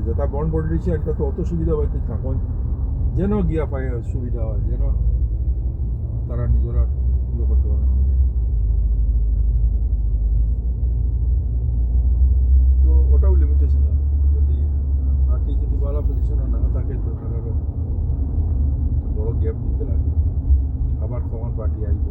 যেটা bond politician এটা তো অত সুবিধা পাইতে থাকুন যেন গিয়া পায় সুবিধা হয় যেন তারা নিজেরা ইয়ে করতে পারে তো ওটাও লিমিটেশন আর কি যদি পার্টি যদি ভালো পজিশনে না থাকে তো তারারও বড় গ্যাপ দিতে লাগে আবার কখন পার্টি আইব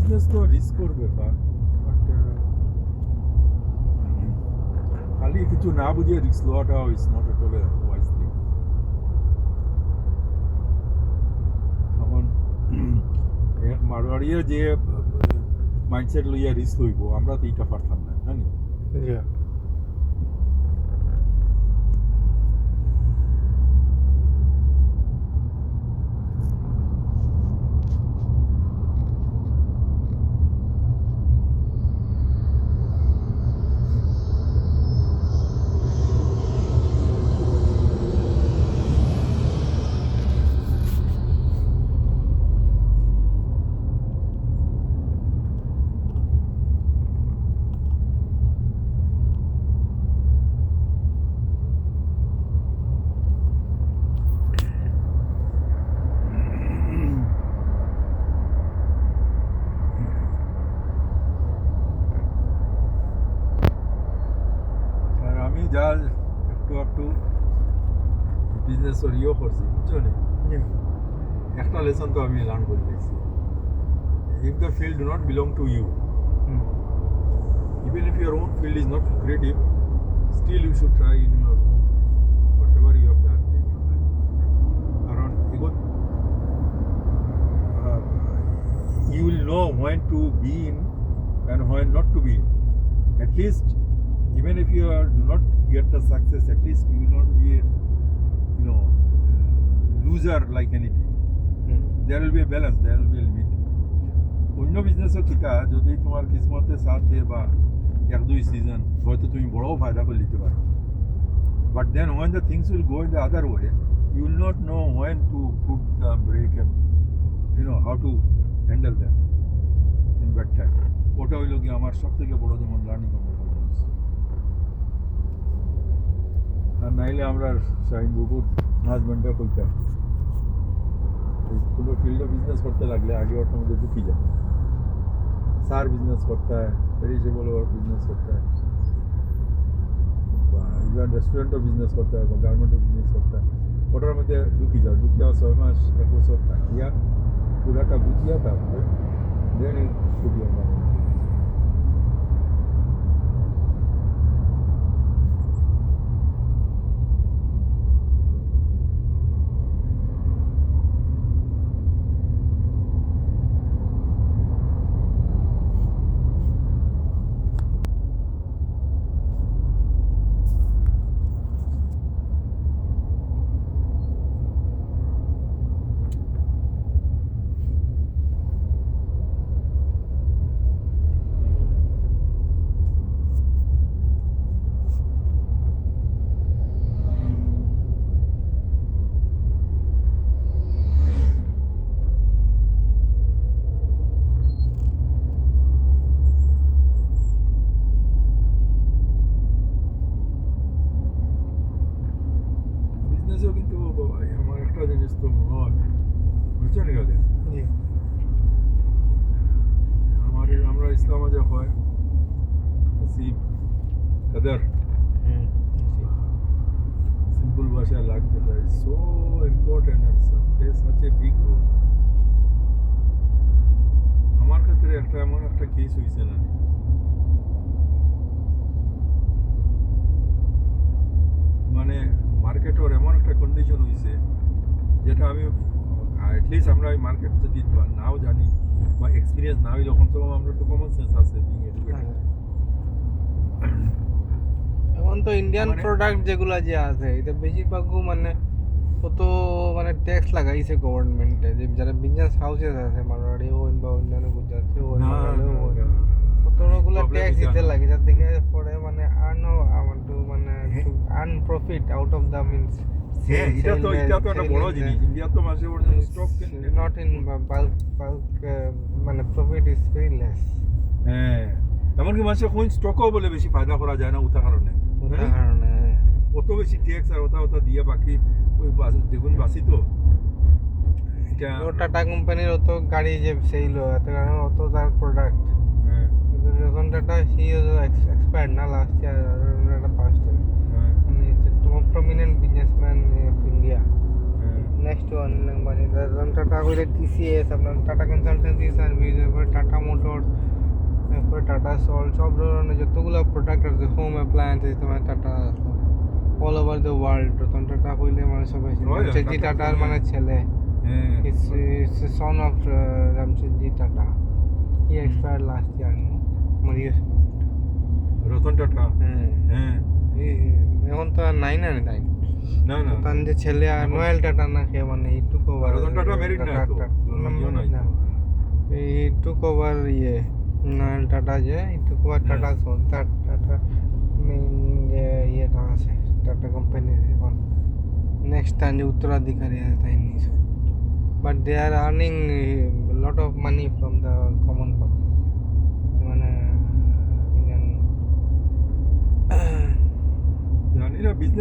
বিজনেস তো রিস্কর ব্যাপার বাট খালি কিছু না বুঝিয়ে রিস্ক লওয়াটাও is not at all wise thing এখন এক মারোয়াড়িয়ে যে মাইন্ডসেট লইয়া রিস্ক লইব আমরা তো এইটা পারতাম না জানি আর আমি যা একটু একটু বিজনেস ইয়েও করছি বুঝছো নি একটা লেসন তো আমি লার্ন করে দিয়েছি if the field do not belong to you even if your own field is not creative still you should try in your own whatever you have done in your life কারণ এগুলো you will know when to be in and when not to be in at least even if you do not get the success at least you will not be a loser like anything there will be a balance there will be a limit অন্য বিজনেসও কিতা যদি তোমার কিসমতে সাথ দিয়ে বা এক দুই season হয়তো তুমি বড় ফায়দা করে নিতে পারো but then when the things will go in the other way you will not know when to put the brake and how to handle that in bad time ওটা হইল কি আমার সব থেকে বড় যেমন লার্নিং আর নাইলে আমরা শাহিন বুকুর হাজব্যান্ডে কইতাম কোনো ফিল্ডে বিজনেস করতে লাগলে আগে ওটার মধ্যে ঢুকি যায় সার বিজনেস করতে হয় ভেজিটেবল বিজনেস করতে হয় বা ইভেন রেস্টুরেন্টও বিজনেস করতে হয় বা গার্মেন্টও বিজনেস করতে হয় ওটার মধ্যে ঢুকি যাও ঢুকিয়া 6 মাস 1 বছর থাকিয়া পুরাটা বুঝিয়া তারপরে দেন ফুটিয়ে মানে কিন্তু আমার একটা জিনিস তো মনে হয় বুঝছেন গেলে আমরা ইসলামে যে হয় নসিব কদর সিম্পল ভাষায় লাগ যেটা is so important and place such a big role আমার ক্ষেত্রে একটা এমন একটা কেস হয়েছে না মানে মার্কেটের এমন একটা কন্ডিশন হয়েছে যেটা আমি অ্যাটলিস্ট আমরা ওই মার্কেট যদি নাও জানি বা এক্সপিরিয়েন্স না হইলে কমসে কম আমরা তো কমন সেন্স আছে বিং এডুকেটেড তো ইন্ডিয়ান মানে- প্রোডাক্ট যেগুলা যে আছে এটা বেশিরভাগ মানে কত মানে ট্যাক্স লাগাইছে গভর্নমেন্টে, যে যারা বিজনেস হাউসেস আছে মারোয়াড়ি হইন বা অন্যান্য গুজরাটি হইন না, বাঙালি না, হইন, না। কতগুলো Problem ট্যাক্স এটা দিতে না। লাগে, যার থেকে পরে মানে মানে হ্যাঁ। Earn profit out of the means হ্যাঁ, এটা তো একটা বড় জিনিস। ইন্ডিয়ার তো মাসে পর্যন্ত স্টক কিনতে। নট ইন বাল্ক মানে প্রফিট ইজ ভেরি লেস। হ্যাঁ, এমনকি মানুষের কোন স্টকও বলে বেশি ফায়দা করা যায় না ওটা কারণে। ওটার হ্যাঁ? কারণে অত বেশি ট্যাক্স আর ওটা দিয়ে বাকি ওই দেখুন বাসি তো এটা টাটা কোম্পানির অত গাড়ি যে সেল হয় এত কারণে অত তার প্রোডাক্ট, হ্যাঁ, যখন টাটা এক্সপায়ার্ড না লাস্ট ইয়ার একটা ফার্স্ট ইয়ার, হ্যাঁ, মানে top prominent businessman of India হ্যাঁ, নেক্সট টু অনিল আম্বানি, যখন টাটা করে টিসিএস আপনার টাটা কনসালটেন্সি সার্ভিস, এরপরে টাটা মোটরস, এরপরে টাটা সল্ট, সব ধরনের যতগুলো প্রোডাক্ট আছে হোম অ্যাপ্লায়েন্সেস তোমার tata all over the world, Ratan Tata হইলে মানে সবাই Oh, yeah, জামশেদজি Tata টাটার Sony. মানে ছেলে, হ্যাঁ। it's a son of Jamshedji Tata. He expired last year, no? Marius. Ratan Tata হ্যাঁ, হ্যাঁ এখন তো আর নাই না তাই, না না তার যে ছেলে আর এখন- নোয়েল টাটা না খেয়ে মানে he took over, Ratan Tata married না তো ইয়ে নাই তো। ই টুক ওভার ইয়ে নোয়েল টাটা যে ই টুক ওভার টাটা সন তার টাটা মেইন যে ইয়েটা আছে টাটা কোম্পানির এখন নেক্সট টাইম যে উত্তরাধিকারী আছে তাই নিয়েছে, but they are earning lot of money from the common public, মানে ইন্ডিয়ান জানি না বিজনেস